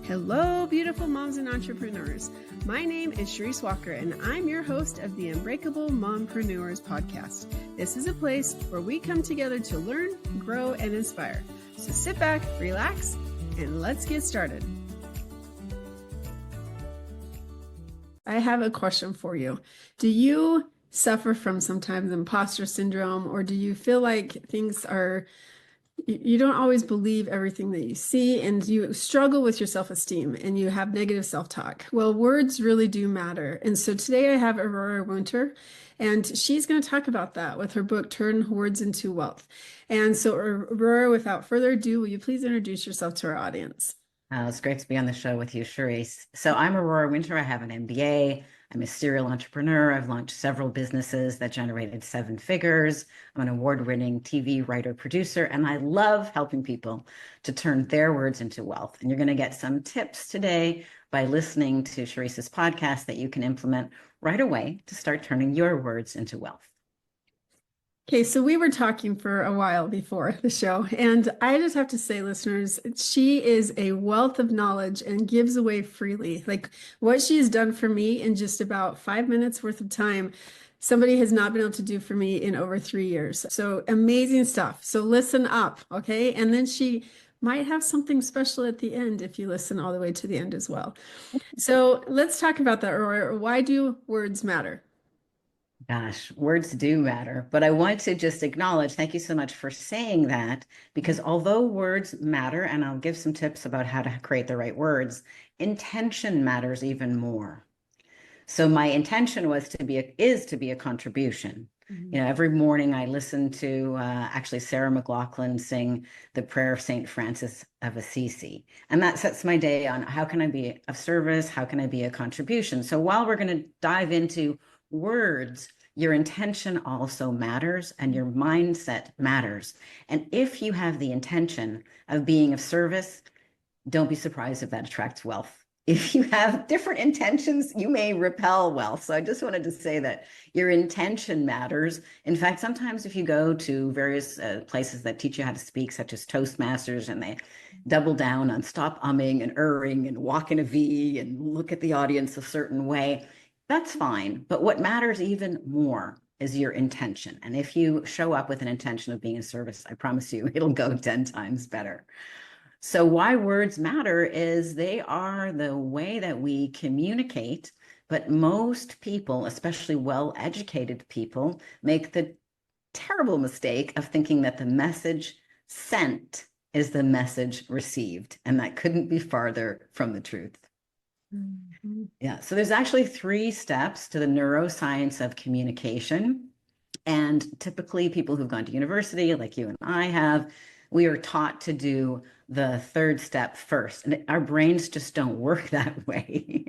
Hello, beautiful moms and entrepreneurs. My name is Charisse Walker, and I'm your host of the Unbreakable Mompreneurs podcast. This is a place where we come together to learn, grow, and inspire. So sit back, relax, and let's get started. I have a question for you. Do you suffer from sometimes imposter syndrome, or do you feel like you don't always believe everything that you see, and you struggle with your self-esteem and you have negative self-talk? Well, words really do matter. And so today I have Aurora Winter, and she's going to talk about that with her book, Turn Words into Wealth. And so Aurora, without further ado, will you please introduce yourself to our audience? It's great to be on the show with you, Charisse. So I'm Aurora Winter. I have an MBA. I'm a serial entrepreneur. I've launched several businesses that generated 7 figures. I'm an award-winning TV writer, producer, and I love helping people to turn their words into wealth. And you're going to get some tips today by listening to Charisse's podcast that you can implement right away to start turning your words into wealth. Okay, so we were talking for a while before the show, and I just have to say, listeners, she is a wealth of knowledge and gives away freely. Like what she has done for me in just about 5 minutes worth of time, somebody has not been able to do for me in over 3 years. So amazing stuff. So listen up, okay? And then she might have something special at the end if you listen all the way to the end as well. So let's talk about that, Aurora. Why do words matter? Gosh, words do matter, but I want to just acknowledge, thank you so much for saying that, because although words matter, and I'll give some tips about how to create the right words, intention matters even more. So my intention is to be a contribution. Mm-hmm. You know, every morning I listen to actually Sarah McLachlan sing the prayer of St. Francis of Assisi. And that sets my day on how can I be of service? How can I be a contribution? So while we're going to dive into words, your intention also matters and your mindset matters. And if you have the intention of being of service, don't be surprised if that attracts wealth. If you have different intentions, you may repel wealth. So I just wanted to say that your intention matters. In fact, sometimes if you go to various places that teach you how to speak, such as Toastmasters, and they double down on stop umming and erring and walk in a V and look at the audience a certain way, that's fine. But what matters even more is your intention. And if you show up with an intention of being of service, I promise you, it'll go 10 times better. So why words matter is they are the way that we communicate, but most people, especially well-educated people, make the terrible mistake of thinking that the message sent is the message received. And that couldn't be farther from the truth. Mm-hmm. Yeah, so there's actually 3 steps to the neuroscience of communication. And typically people who've gone to university, like you and I have, we are taught to do the 3rd step first. And our brains just don't work that way.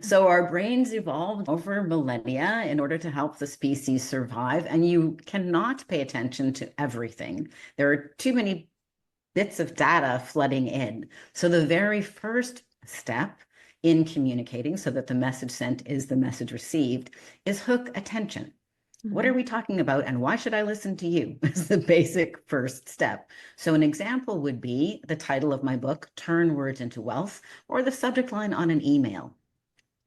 So our brains evolved over millennia in order to help the species survive. And you cannot pay attention to everything. There are too many bits of data flooding in. So the very first step in communicating so that the message sent is the message received is hook attention. Mm-hmm. What are we talking about and why should I listen to you is the basic first step. So an example would be the title of my book, Turn Words into Wealth, or the subject line on an email,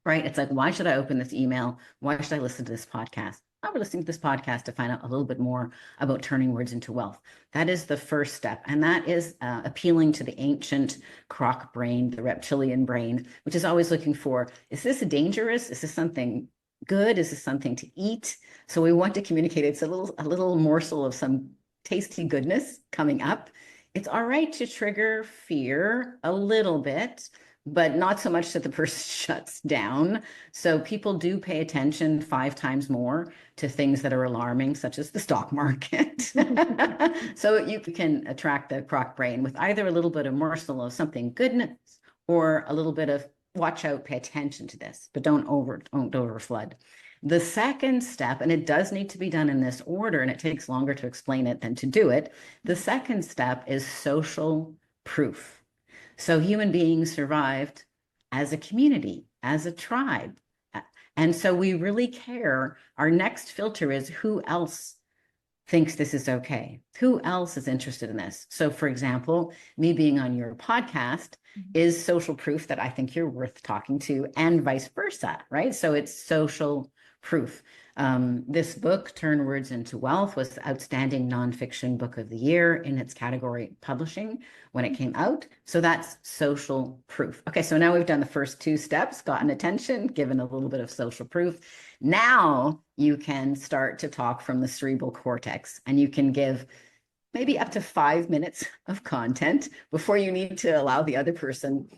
right? It's like, why should I open this email? Why should I listen to this podcast? I would listen to this podcast to find out a little bit more about turning words into wealth. That is the first step. And that is appealing to the ancient croc brain, the reptilian brain, which is always looking for, is this dangerous? Is this something good? Is this something to eat? So we want to communicate. It's a little morsel of some tasty goodness coming up. It's all right to trigger fear a little bit, but not so much that the person shuts down. So people do pay attention 5 times more to things that are alarming, such as the stock market. So you can attract the croc brain with either a little bit of morsel of something goodness or a little bit of watch out, pay attention to this, but don't overflood. The second step, and it does need to be done in this order, and it takes longer to explain it than to do it. The second step is social proof. So human beings survived as a community, as a tribe. And so we really care. Our next filter is who else thinks this is okay? Who else is interested in this? So, for example, me being on your podcast is social proof that I think you're worth talking to, and vice versa, right? So it's social proof. This book, Turn Words into Wealth, was the outstanding nonfiction book of the year in its category publishing when it came out. So that's social proof. Okay, so now we've done the first two steps, gotten attention, given a little bit of social proof. Now you can start to talk from the cerebral cortex, and you can give maybe up to 5 minutes of content before you need to allow the other person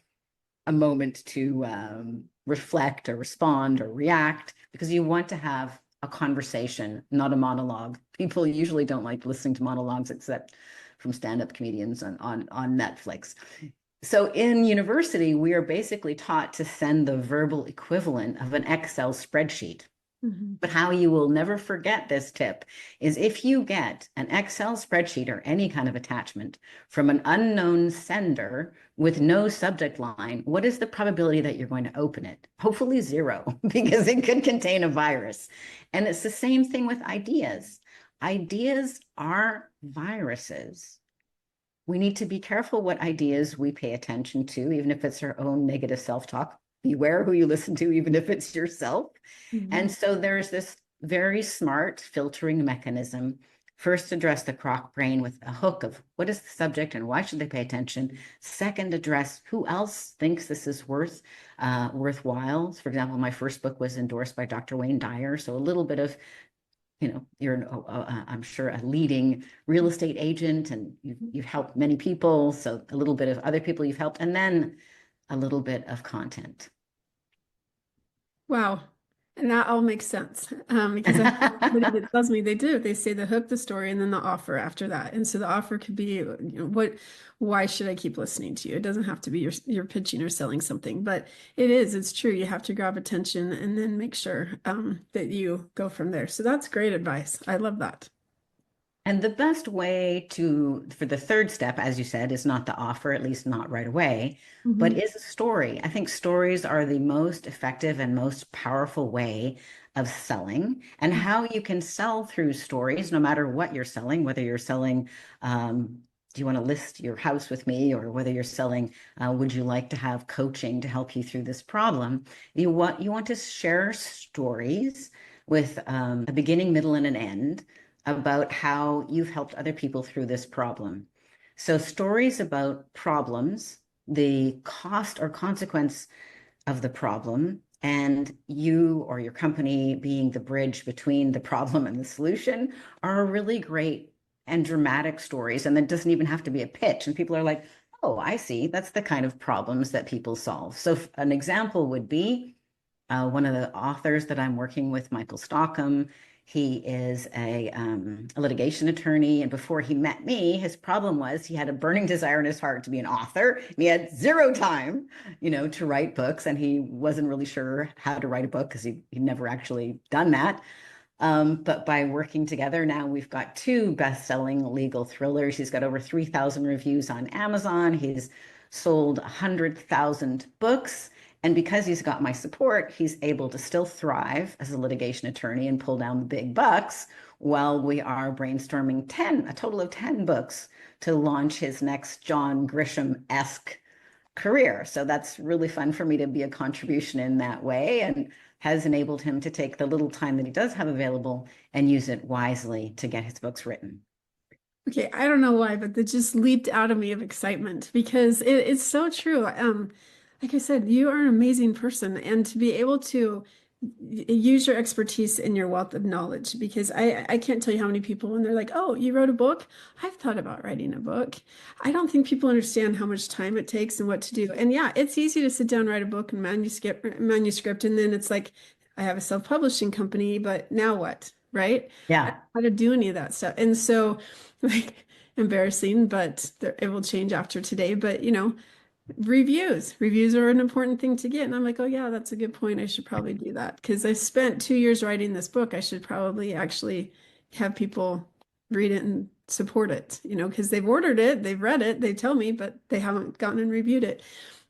a moment to reflect or respond or react, because you want to have a conversation, not a monologue. People usually don't like listening to monologues except from stand-up comedians on Netflix. So in university, we are basically taught to send the verbal equivalent of an Excel spreadsheet. Mm-hmm. But how you will never forget this tip is if you get an Excel spreadsheet or any kind of attachment from an unknown sender with no subject line, what is the probability that you're going to open it? Hopefully zero, because it could contain a virus. And it's the same thing with ideas. Ideas are viruses. We need to be careful what ideas we pay attention to, even if it's our own negative self-talk. Beware who you listen to, even if it's yourself. Mm-hmm. And so there's this very smart filtering mechanism. First, address the crock brain with a hook of what is the subject and why should they pay attention? Second, address who else thinks this is worthwhile. For example, my first book was endorsed by Dr. Wayne Dyer. So a little bit of, you're, I'm sure, a leading real estate agent, and you've helped many people. So a little bit of other people you've helped, and then a little bit of content. Wow. And that all makes sense. Because everybody that tells me they do. They say the hook, the story, and then the offer after that. And so the offer could be, why should I keep listening to you? It doesn't have to be you're pitching or selling something, but it's true. You have to grab attention and then make sure that you go from there. So that's great advice. I love that. And the best way for the third step, as you said, is not the offer, at least not right away, but Mm-hmm. is a story. I think stories are the most effective and most powerful way of selling, and how you can sell through stories, no matter what you're selling, whether you're selling, do you want to list your house with me, or whether you're selling, would you like to have coaching to help you through this problem? You want to share stories with a beginning, middle, and an end about how you've helped other people through this problem. So stories about problems, the cost or consequence of the problem, and you or your company being the bridge between the problem and the solution, are really great and dramatic stories. And that doesn't even have to be a pitch. And people are like, oh, I see. That's the kind of problems that people solve. So an example would be one of the authors that I'm working with, Michael Stockham. He is a litigation attorney. And before he met me, his problem was he had a burning desire in his heart to be an author. And he had zero time, to write books. And he wasn't really sure how to write a book because he'd never actually done that. But by working together, now we've got 2 best-selling legal thrillers. He's got over 3,000 reviews on Amazon. He's sold 100,000 books. And because he's got my support, he's able to still thrive as a litigation attorney and pull down the big bucks while we are brainstorming a total of 10 books to launch his next John Grisham-esque career. So that's really fun for me to be a contribution in that way, and has enabled him to take the little time that he does have available and use it wisely to get his books written. Okay, I don't know why, but that just leaped out of me of excitement because it's so true. Like I said, you are an amazing person, and to be able to use your expertise and your wealth of knowledge, because I can't tell you how many people when they're like, oh, you wrote a book? I've thought about writing a book. I don't think people understand how much time it takes and what to do. And yeah, it's easy to sit down, write a book and manuscript, and then it's like, I have a self-publishing company, but now what? Right? I don't Yeah. know how to do any of that stuff. And so, like, embarrassing, but it will change after today. But reviews are an important thing to get. And I'm like, oh yeah, that's a good point. I should probably do that because I spent 2 years writing this book. I should probably actually have people read it and support it, because they've ordered it, they've read it, they tell me, but they haven't gotten and reviewed it.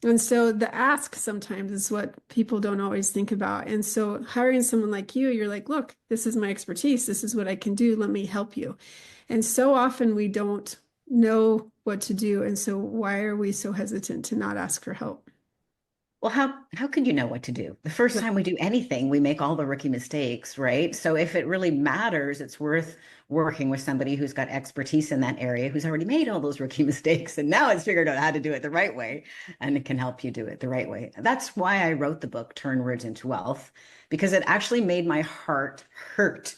And so the ask sometimes is what people don't always think about. And so hiring someone like you're like, look, this is my expertise. This is what I can do. Let me help you. And so often we don't know what to do. And so why are we so hesitant to not ask for help? Well, how can you know what to do? The first Yeah. time we do anything, we make all the rookie mistakes, right? So if it really matters, it's worth working with somebody who's got expertise in that area, who's already made all those rookie mistakes and now has figured out how to do it the right way, and it can help you do it the right way. That's why I wrote the book, Turn Words into Wealth, because it actually made my heart hurt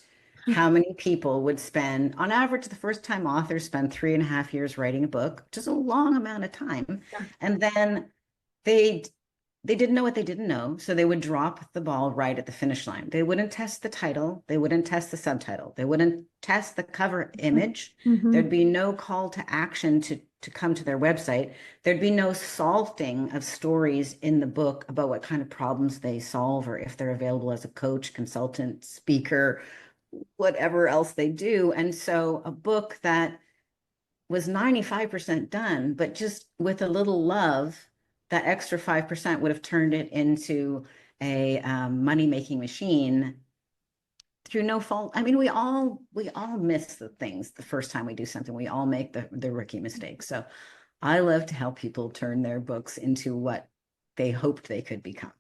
how many people would spend, on average, the first time authors spend 3.5 years writing a book, which is a long amount of time. Yeah. And then they they didn't know what they didn't know, so they would drop the ball right at the finish line. They wouldn't test the title, they wouldn't test the subtitle, they wouldn't test the cover image. Mm-hmm. There'd be no call to action to come to their website. There'd be no salting of stories in the book about what kind of problems they solve, or if they're available as a coach, consultant, speaker, whatever else they do. And so a book that was 95% done, but just with a little love, that extra 5% would have turned it into a money-making machine through no fault. I mean, we all miss the things the first time we do something. We all make the rookie mistakes. So I love to help people turn their books into what they hoped they could become.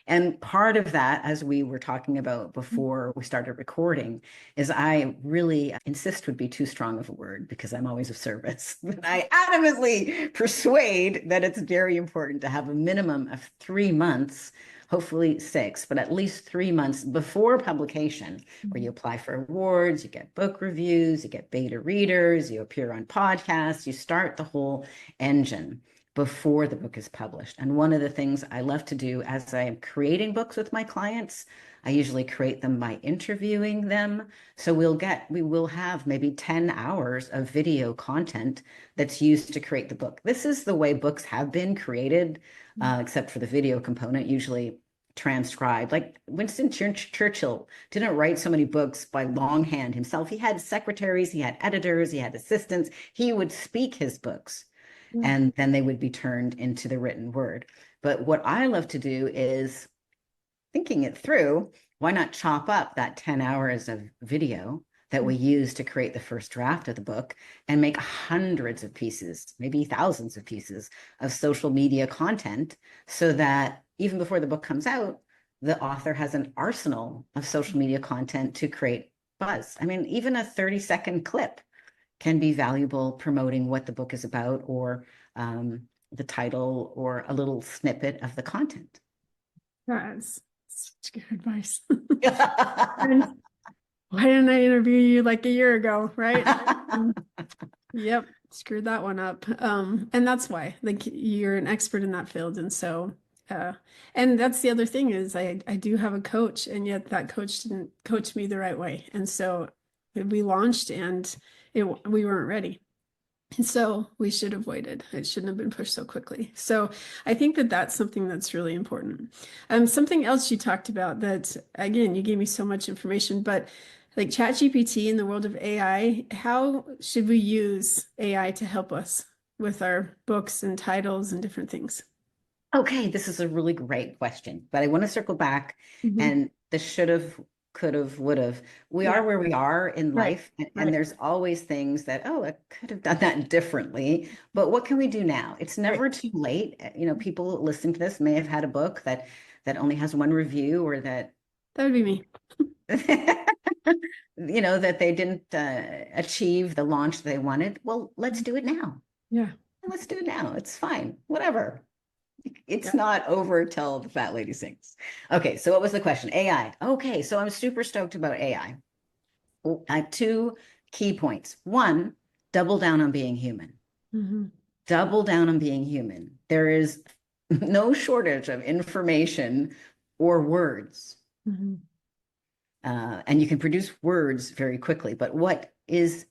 And part of that, as we were talking about before we started recording, is I really insist would be too strong of a word because I'm always of service. But I adamantly persuade that it's very important to have a minimum of 3 months, hopefully 6, but at least 3 months before publication, where you apply for awards, you get book reviews, you get beta readers, you appear on podcasts, you start the whole engine before the book is published. And one of the things I love to do as I'm creating books with my clients, I usually create them by interviewing them. So we will have maybe 10 hours of video content that's used to create the book. This is the way books have been created, except for the video component, usually transcribed. Like Winston Churchill didn't write so many books by longhand himself. He had secretaries, he had editors, he had assistants. He would speak his books, and then they would be turned into the written word. But what I love to do is thinking it through. Why not chop up that 10 hours of video that we use to create the first draft of the book and make hundreds of pieces, maybe thousands of pieces of social media content, so that even before the book comes out, the author has an arsenal of social media content to create buzz. I mean, even a 30-second clip can be valuable promoting what the book is about, or the title, or a little snippet of the content. That's such good advice. And why didn't I interview you like a year ago, right? Yep, screwed that one up. And that's why, like, you're an expert in that field. And so, and that's the other thing is I do have a coach, and yet that coach didn't coach me the right way. And so we launched and we weren't ready. And so we should have waited. It shouldn't have been pushed so quickly. So I think that that's something that's really important. Something else you talked about that, again, you gave me so much information, but like ChatGPT in the world of AI, how should we use AI to help us with our books and titles and different things? Okay, this is a really great question, but I want to circle back and the should have, could have, would have. We are where we are in life, and there's always things that, oh, I could have done that differently. But what can we do now? It's never too late. You know, people listening to this may have had a book that only has one review, or that would be me. You know, that they didn't achieve the launch they wanted. Well, let's do it now. Yeah. Let's do it now. It's fine. Whatever. It's not over till the fat lady sings. Okay, so what was the question? AI. Okay, so I'm super stoked about AI. I have 2 key points. One, double down on being human. Double down on being human. There is no shortage of information or words. And you can produce words very quickly, but what is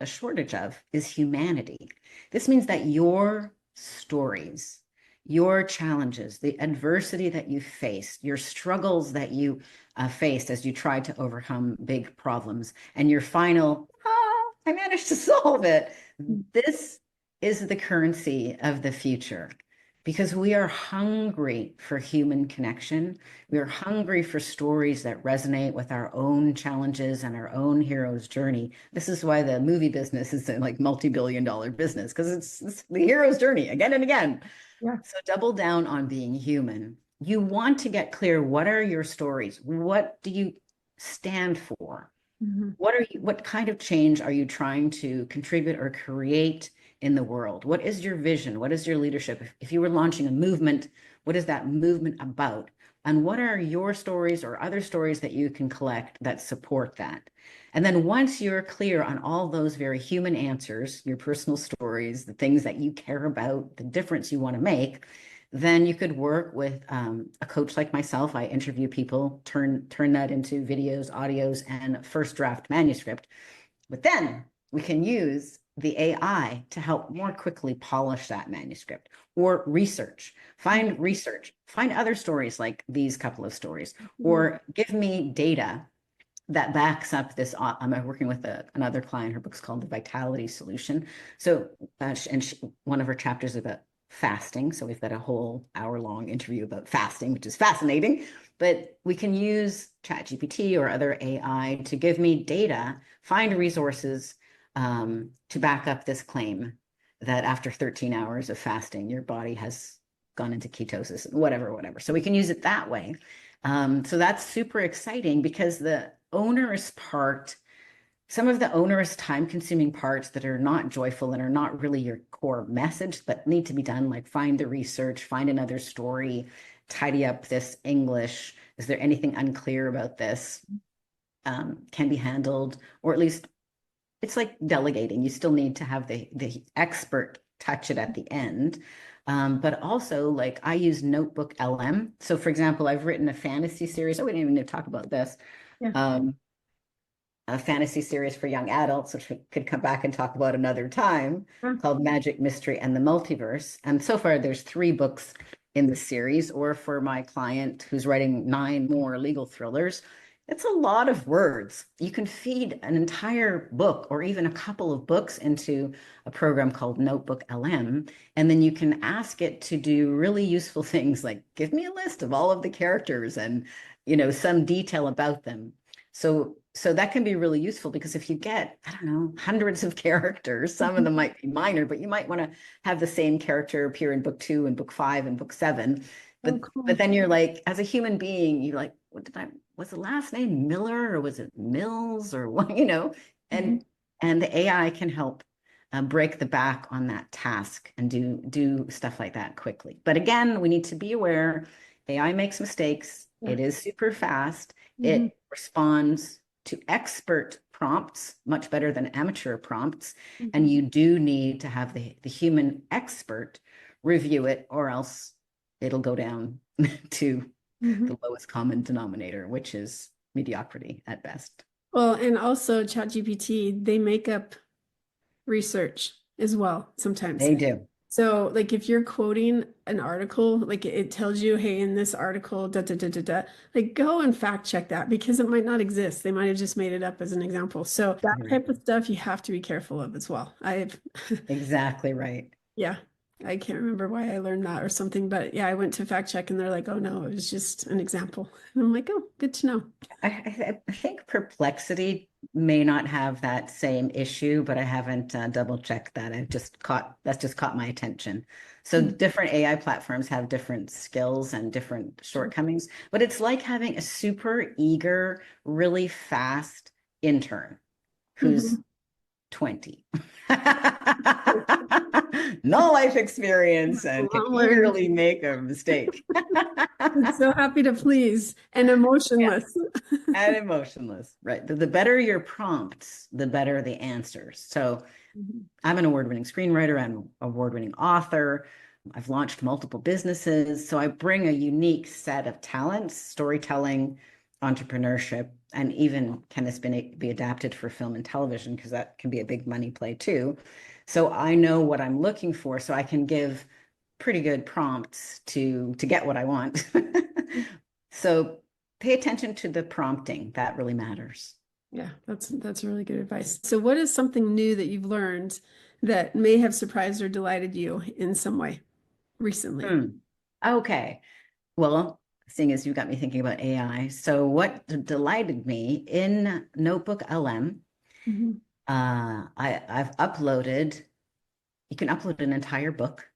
a shortage of is humanity. This means that your stories, your challenges, the adversity that you faced, your struggles that you faced as you tried to overcome big problems, and your final I managed to solve it. This is the currency of the future because we are hungry for human connection. We are hungry for stories that resonate with our own challenges and our own hero's journey. This is why the movie business is a like multi-billion dollar business because it's the hero's journey again and again. Yeah. So double down on being human. You want to get clear. What are your stories? What do you stand for? Mhm. What kind of change are you trying to contribute or create in the world? What is your vision? What is your leadership? If you were launching a movement, what is that movement about? And what are your stories or other stories that you can collect that support that? And then once you're clear on all those very human answers, your personal stories, the things that you care about, the difference you want to make, then you could work with a coach like myself. I interview people, turn that into videos, audios, and first draft manuscript. But then we can use the AI to help more quickly polish that manuscript or research, find other stories like these couple of stories, Mhm. or give me data that backs up this. I'm working with another client. Her book's called The Vitality Solution. So, one of her chapters is about fasting. So we've got a whole hour-long interview about fasting, which is fascinating. But we can use ChatGPT or other AI to give me data, find resources to back up this claim that after 13 hours of fasting, your body has gone into ketosis, whatever. So we can use it that way. So that's super exciting because the onerous part, some of the onerous time-consuming parts that are not joyful and are not really your core message, but need to be done, like find the research, find another story, tidy up this English. Is there anything unclear about this? Can be handled, or at least it's like delegating. You still need to have the expert touch it at the end. But also, like I use Notebook LM. So, for example, I've written a fantasy series. Oh, we didn't even need to talk about this. Yeah. Um, a fantasy series for young adults, which we could come back and talk about another time, Yeah. called Magic, Mystery, and the Multiverse. And so far, there's 3 books in the series, or for my client who's writing 9 more legal thrillers. It's a lot of words. You can feed an entire book or even a couple of books into a program called Notebook LM, and then you can ask it to do really useful things like give me a list of all of the characters and some detail about them. So that can be really useful because if you get, I don't know, hundreds of characters, some of them might be minor, but you might want to have the same character appear in book 2 and book 5 and book 7. Oh, But cool. then you're like, as a human being, you're like, was the last name Miller or was it Mills or what, Mhm. and the AI can help break the back on that task and do stuff like that quickly. But again, we need to be aware AI makes mistakes. Yeah. It is super fast. Mhm. It responds to expert prompts much better than amateur prompts. And Mhm. you do need to have the human expert review it, or else it'll go down to Mhm. the lowest common denominator, which is mediocrity at best. Well, and also ChatGPT, they make up research as well sometimes. They do. So, like if you're quoting an article, like it tells you, hey, in this article, da da da da da, like go and fact check that because it might not exist. They might have just made it up as an example. So that Right. type of stuff you have to be careful of as well. I've, Exactly right. yeah, I can't remember why I learned that or something, but yeah, I went to fact check and they're like, oh no, it was just an example. And I'm like, oh, good to know. I think Perplexity may not have that same issue, but I haven't double checked that. That's just caught my attention. So Mm. different AI platforms have different skills and different shortcomings, but it's like having a super eager, really fast intern who's Mhm. 20. No life experience and can Long learned. eagerly make a mistake. I'm so happy to please and Yeah. emotionless. And emotionless, right? The better your prompts, the better the answers. So Mhm. I'm an award-winning screenwriter, I'm an award-winning author. I've launched multiple businesses. So I bring a unique set of talents, storytelling, entrepreneurship, and even can this be adapted for film and television? Because that can be a big money play too. So I know what I'm looking for, so I can give pretty good prompts to get what I want. So pay attention to the prompting. That really matters. Yeah, that's really good advice. So what is something new that you've learned that may have surprised or delighted you in some way recently? Hmm. Okay. Well, seeing as you got me thinking about AI, so what delighted me in Notebook LM, Mhm. I've uploaded, you can upload an entire book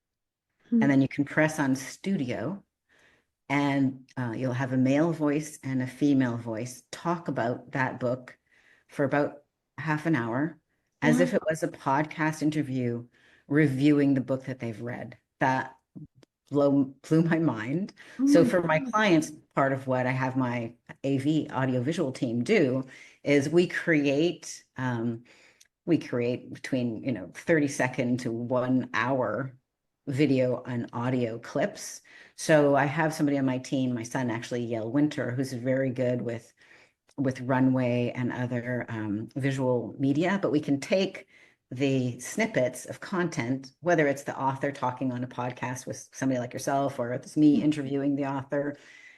and Mhm. then you can press on studio and you'll have a male voice and a female voice talk about that book for about half an hour as Wow. if it was a podcast interview reviewing the book that they've read. That blew my mind. Oh So my for my God. clients, part of what I have my AV audiovisual team do is we create between 30-second to 1 hour video and audio clips. So I have somebody on my team, my son actually, Yale Winter, who's very good with runway and other visual media, but we can take the snippets of content, whether it's the author talking on a podcast with somebody like yourself, or it's me interviewing the author,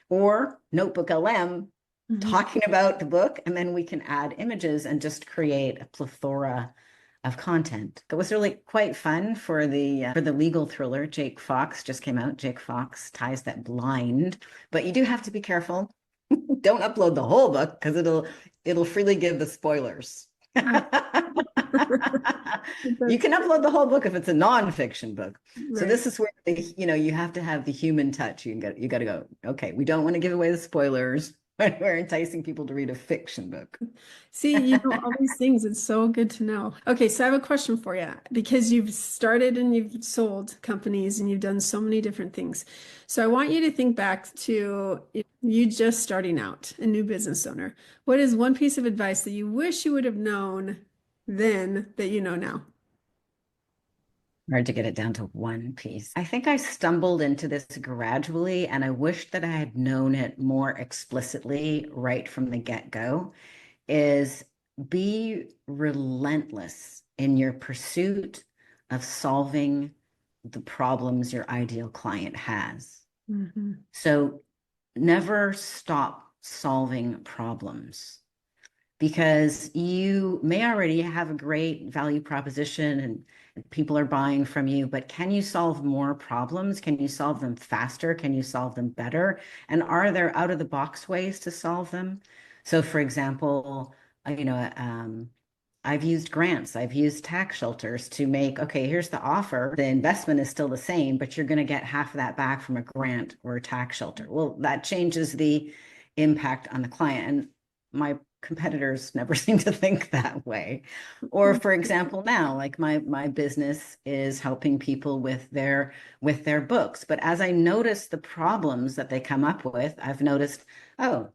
or Notebook LM Mhm. talking about the book, and then we can add images and just create a plethora of content. That was really quite fun for the legal thriller. Jake Fox just came out. Jake Fox Ties That Blind, but you do have to be careful. Don't upload the whole book because it'll freely give the spoilers. Right. You That's can upload the whole book if it's a nonfiction book. So right. this is where you have to have the human touch. You got to go, okay, we don't want to give away the spoilers when we're enticing people to read a fiction book. See, all these things, it's so good to know. Okay, so I have a question for you because you've started and you've sold companies and you've done so many different things. So I want you to think back to you just starting out, a new business owner. What is one piece of advice that you wish you would have known then that you know now? Hard to get it down to one piece. I think I stumbled into this gradually, and I wish that I had known it more explicitly right from the get-go, is be relentless in your pursuit of solving the problems your ideal client has. Mhm. So never stop solving problems because you may already have a great value proposition and people are buying from you, but can you solve more problems? Can you solve them faster? Can you solve them better? And are there out of the box ways to solve them? So, for example, I've used grants, I've used tax shelters to make, okay, here's the offer. The investment is still the same, but you're going to get half of that back from a grant or a tax shelter. Well, that changes the impact on the client. And my competitors never seem to think that way. Or for example, now, like my business is helping people with their books. But as I notice the problems that they come up with, I've noticed, oh,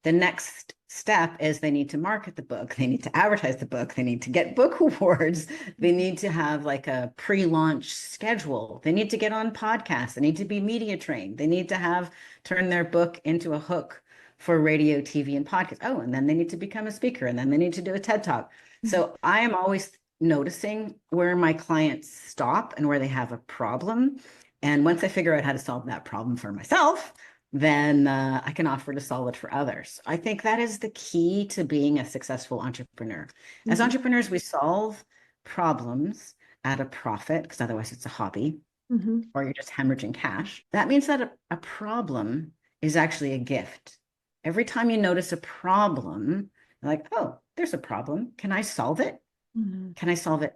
the next step is they need to market the book, they need to advertise the book, they need to get book awards, they need to have like a pre-launch schedule, they need to get on podcasts, they need to be media trained, they need to have turn their book into a hook for radio, TV, and podcast. Oh, and then they need to become a speaker, and then they need to do a TED Talk. So I am always noticing where my clients stop and where they have a problem. And once I figure out how to solve that problem for myself, then I can offer to solve it for others. I think that is the key to being a successful entrepreneur. As Mhm. entrepreneurs, we solve problems at a profit because otherwise it's a hobby Mhm. or you're just hemorrhaging cash. That means that a problem is actually a gift. Every time you notice a problem, you're like, oh, there's a problem. Can I solve it? Mhm. Can I solve it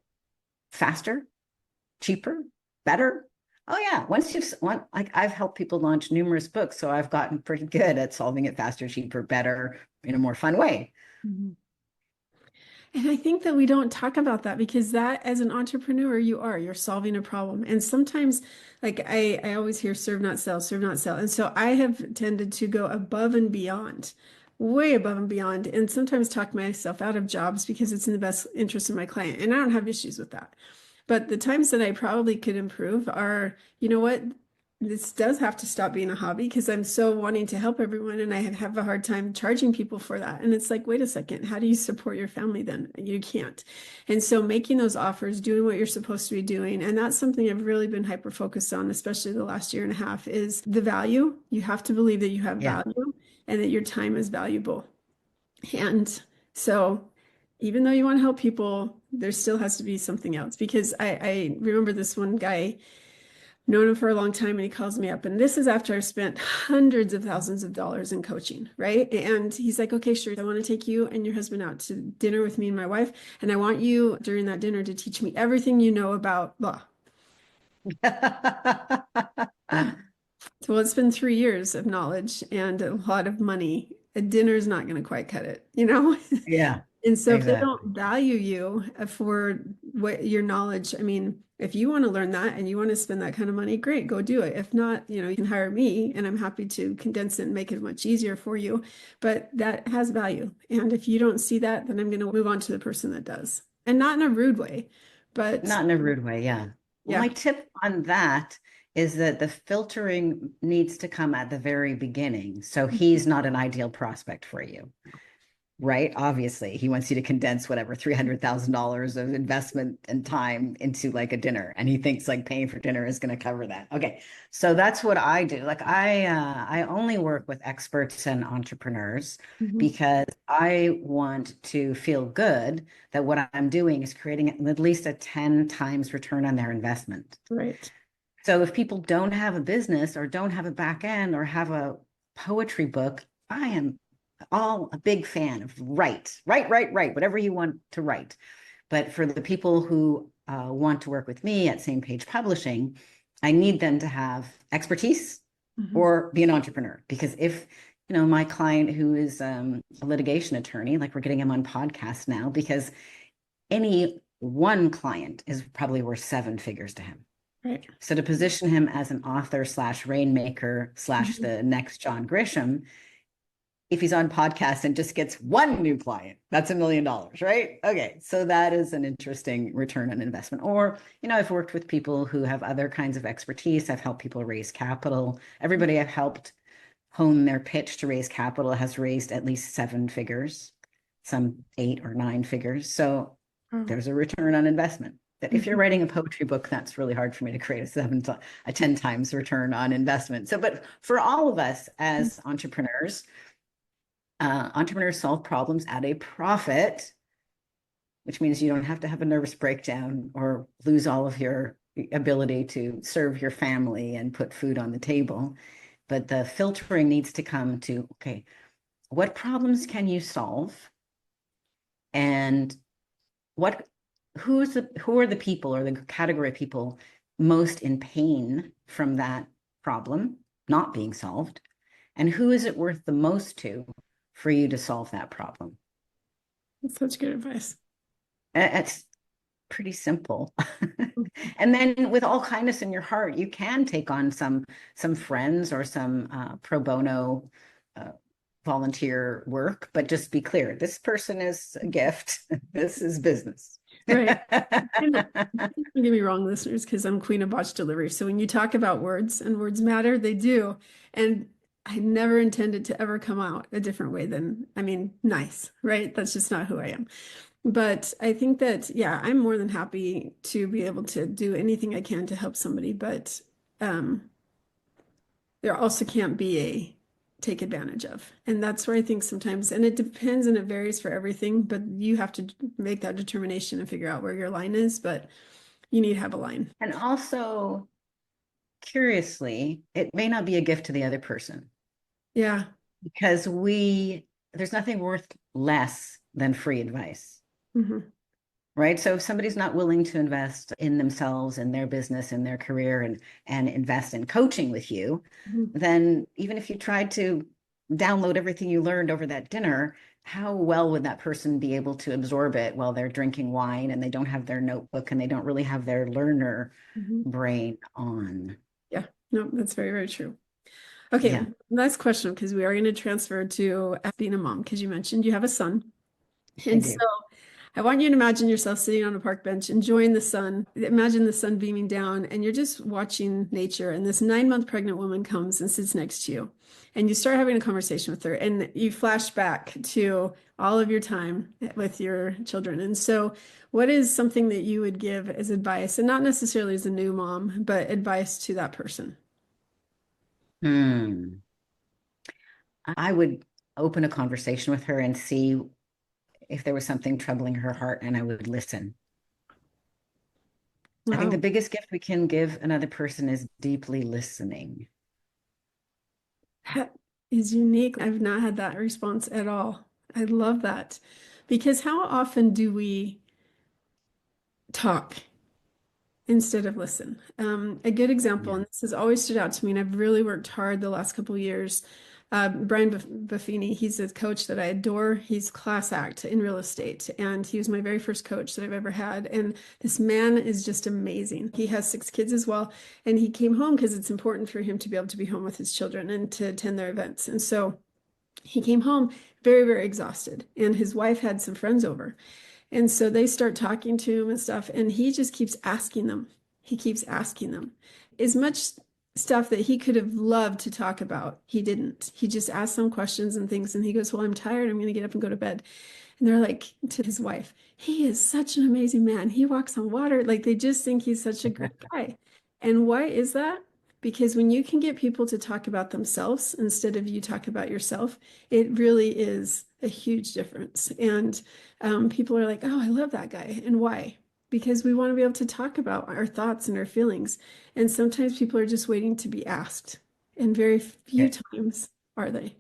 faster, cheaper, better? Oh yeah, like I've helped people launch numerous books, so I've gotten pretty good at solving it faster, cheaper, better, in a more fun way. Mhm. And I think that we don't talk about that because that, as an entrepreneur, you're solving a problem. And sometimes, like I always hear serve not sell, serve not sell. And so I have tended to go above and beyond, way above and beyond, and sometimes talk myself out of jobs because it's in the best interest of my client. And I don't have issues with that. But the times that I probably could improve are, you know what? This does have to stop being a hobby because I'm so wanting to help everyone and I have a hard time charging people for that. And it's like, wait a second, how do you support your family then? You can't. And so making those offers, doing what you're supposed to be doing, and that's something I've really been hyper focused on, especially the last year and a half, is the value. You have to believe that you have Yeah. value and that your time is valuable. And So even though you want to help people, there still has to be something else. Because I remember this one guy, known him for a long time, and he calls me up. And this is after I've spent hundreds of thousands of dollars in coaching, right? And he's like, okay, sure, I want to take you and your husband out to dinner with me and my wife. And I want you during that dinner to teach me everything you know about blah. So, well, it's been 3 years of knowledge and a lot of money. A dinner is not going to quite cut it, you know? Yeah, And so if they don't exactly. value you for what your knowledge, I mean, if you want to learn that and you want to spend that kind of money, great, go do it. If not, you can hire me and I'm happy to condense it and make it much easier for you. But that has value. And if you don't see that, then I'm going to move on to the person that does. And not in a rude way, but Not in a rude way, yeah. Well, yeah. my tip on that is that the filtering needs to come at the very beginning. So he's not an ideal prospect for you, right? Obviously, he wants you to condense whatever $300,000 of investment and time into like a dinner, and he thinks like paying for dinner is going to cover that. Okay, so that's what I do. Like I only work with experts and entrepreneurs Mhm. because I want to feel good that what I'm doing is creating at least a 10 times return on their investment. Right. So if people don't have a business or don't have a back end or have a poetry book, I am all a big fan of write, whatever you want to write. But for the people who want to work with me at Same Page Publishing, I need them to have expertise Mhm. or be an entrepreneur. Because if, my client who is a litigation attorney, like we're getting him on podcast now, because any one client is probably worth 7 figures to him. Right. So to position him as an author slash rainmaker slash Mhm. the next John Grisham, if he's on podcast and just gets one new client, that's $1 million, right? Okay, so that is an interesting return on investment. Or, I've worked with people who have other kinds of expertise. I've helped people raise capital. Everybody I've helped hone their pitch to raise capital has raised at least 7 figures, some 8 or 9 figures. So Oh. there's a return on investment. That if you're Mhm. writing a poetry book, that's really hard for me to create a 10 times return on investment. So, but for all of us as entrepreneurs solve problems at a profit, which means you don't have to have a nervous breakdown or lose all of your ability to serve your family and put food on the table. But the filtering needs to come to, okay, what problems can you solve? And what who are the people or the category of people most in pain from that problem not being solved? And who is it worth the most to for you to solve that problem? That's such good advice. It's pretty simple. And then with all kindness in your heart, you can take on some friends or some pro bono uh, volunteer work, but just be clear, this person is a gift. This is business. Right. And don't get me wrong, listeners, because I'm queen of botch delivery. So when you talk about words and words matter, they do. And I never intended to ever come out a different way than, I mean, nice, right? That's just not who I am. But I think that, yeah, I'm more than happy to be able to do anything I can to help somebody. But um, there also can't be a take advantage of. And that's where I think sometimes, and it depends and it varies for everything, but you have to make that determination and figure out where your line is. But you need to have a line. And also, curiously, it may not be a gift to the other person Yeah. because there's nothing worth less than free advice. Hmm. Right. So if somebody's not willing to invest in themselves and their business and their career and invest in coaching with you, Hmm. then even if you tried to download everything you learned over that dinner, how well would that person be able to absorb it while they're drinking wine and they don't have their notebook and they don't really have their learner Hmm. brain on? Yeah. No, that's very, very true. Okay, Yeah, last question, because we are going to transfer to being a mom, because you mentioned you have a son. I And so do. I want you to imagine yourself sitting on a park bench, enjoying the sun. Imagine the sun beaming down, and you're just watching nature. And this 9-month pregnant woman comes and sits next to you. And you start having a conversation with her, and you flash back to all of your time with your children. And so, what is something that you would give as advice, and not necessarily as a new mom, but advice to that person? I would open a conversation with her and see if there was something troubling her heart, and I would listen. I think the Wow. biggest gift we can give another person is deeply listening. That is unique. I've not had that response at all. I love that because how often do we talk instead of listen? A good example, Yeah. and this has always stood out to me, and I've really worked hard the last couple of years. Brian Buffini, he's a coach that I adore. He's class act in real estate, and he was my very first coach that I've ever had. And this man is just amazing. He has 6 kids as well, and he came home because it's important for him to be able to be home with his children and to attend their events. And so he came home very, very exhausted, and his wife had some friends over. And so they start talking to him and stuff, and he just keeps asking them. He keeps asking them as much stuff that he could have loved to talk about. He didn't. He just asked some questions and things, and he goes, "Well, I'm tired. I'm going to get up and go to bed." And they're like to his wife, "He is such an amazing man. He walks on water." Like they just think he's such a great guy. And why is that? Because when you can get people to talk about themselves instead of you talk about yourself, it really is a huge difference. And people are like, "Oh, I love that guy." And why? Because we want to be able to talk about our thoughts and our feelings. And sometimes people are just waiting to be asked. And very few Yeah, times are they.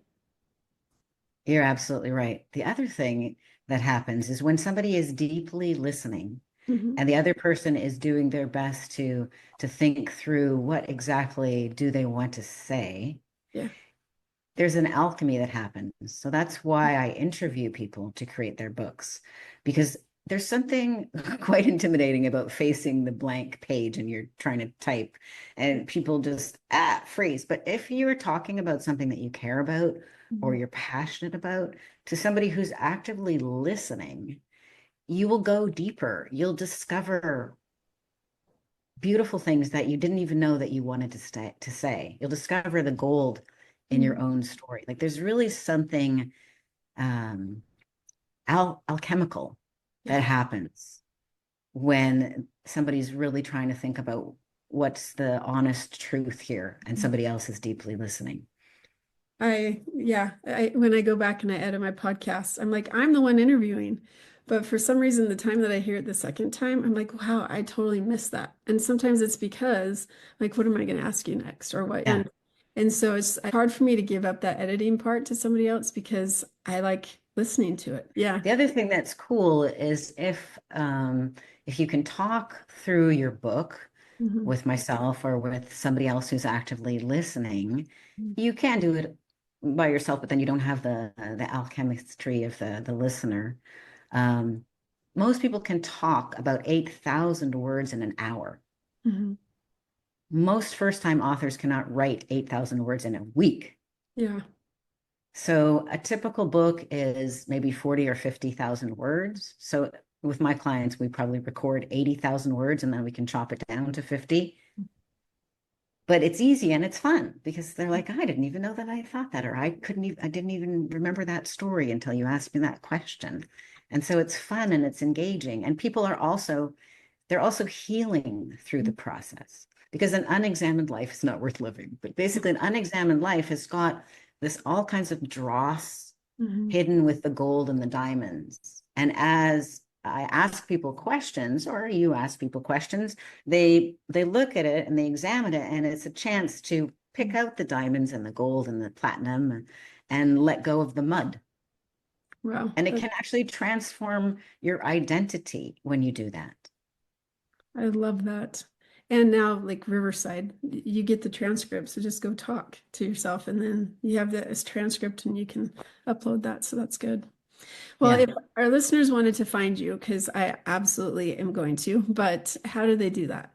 you're absolutely right. The other thing that happens is when somebody is deeply listening Mhm. and the other person is doing their best to think through what exactly do they want to say, Yeah. there's an alchemy that happens. So that's why I interview people to create their books, because there's something quite intimidating about facing the blank page and you're trying to type and people just freeze. But if you're talking about something that you care about or Mhm. you're passionate about to somebody who's actively listening, you will go deeper. You'll discover beautiful things that you didn't even know that you wanted to say. You'll discover the gold in your Mhm. own story. Like there's really something um, alchemical Yeah. that happens when somebody's really trying to think about what's the honest truth here, and somebody else is deeply listening. When I go back and I edit my podcast, I'm like, I'm the one interviewing. But for some reason, the time that I hear it the second time, I'm like, wow, I totally missed that. And sometimes it's because, like, what am I going to ask you next or what? Yeah. And so it's hard for me to give up that editing part to somebody else because I like listening to it. Yeah. The other thing that's cool is if you can talk through your book Mhm. with myself or with somebody else who's actively listening, Mhm. you can do it by yourself, but then you don't have the alchemistry of the listener. Um, Most people can talk about 8,000 words in an hour. Mhm. Most first-time authors cannot write 8,000 words in a week. Yeah. So a typical book is maybe 40 or 50,000 words. So with my clients, we probably record 80,000 words and then we can chop it down to 50. But it's easy and it's fun because they're like, I didn't even know that I thought that, or I didn't even remember that story until you asked me that question. And so it's fun and it's engaging. And people are also, they're also healing through the process because an unexamined life is not worth living. But basically, an unexamined life has got this all kinds of dross Mhm. hidden with the gold and the diamonds. And as I ask people questions, or you ask people questions, they look at it and they examine it, and it's a chance to pick out the diamonds and the gold and the platinum and let go of the mud. Wow. And it can actually transform your identity when you do that. I love that. And now, like Riverside, you get the transcript. So just go talk to yourself, and then you have the as transcript and you can upload that. So that's good. Well, Yeah. if our listeners wanted to find you, because I absolutely am going to, but how do they do that?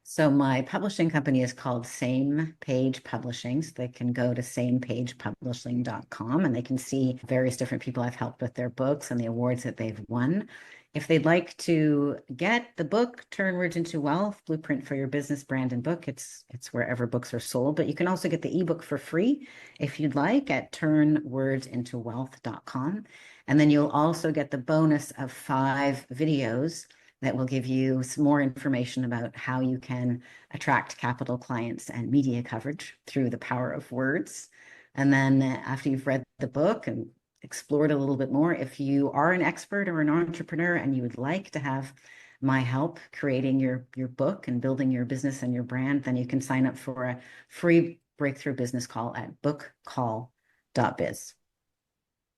So my publishing company is called Same Page Publishing. So they can go to samepagepublishing.com and they can see various different people I've helped with their books and the awards that they've won. If they'd like to get the book, Turn Words into Wealth, Blueprint for Your Business, Brand, and Book, it's wherever books are sold. But you can also get the ebook for free if you'd like at turnwordsintowealth.com. And then you'll also get the bonus of 5 videos that will give you some more information about how you can attract capital clients and media coverage through the power of words. And then after you've read the book and explore it a little bit more. If you are an expert or an entrepreneur and you would like to have my help creating your book and building your business and your brand, then you can sign up for a free breakthrough business call at bookcall.biz.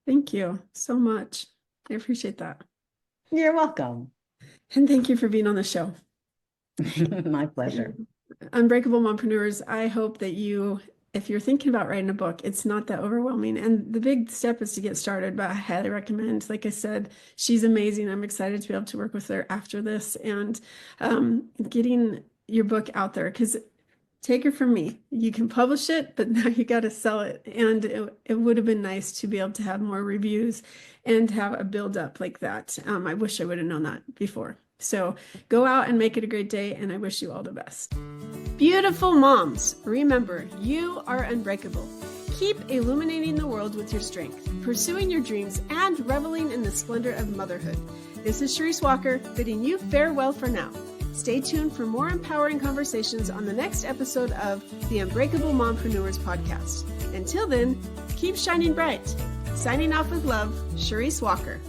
Thank you so much. I appreciate that. You're welcome. And thank you for being on the show. My pleasure. Unbreakable Mompreneurs, I hope that if you're thinking about writing a book, it's not that overwhelming. And the big step is to get started, but I highly recommend, like I said, she's amazing. I'm excited to be able to work with her after this and getting your book out there, because take her from me, you can publish it, but now you got to sell it. And it would have been nice to be able to have more reviews and have a build up like that. I wish I would have known that before. So go out and make it a great day, and I wish you all the best. Beautiful moms, remember, you are unbreakable. Keep illuminating the world with your strength, pursuing your dreams, and reveling in the splendor of motherhood. This is Charisse Walker, bidding you farewell for now. Stay tuned for more empowering conversations on the next episode of the Unbreakable Mompreneurs podcast. Until then, keep shining bright. Signing off with love, Charisse Walker.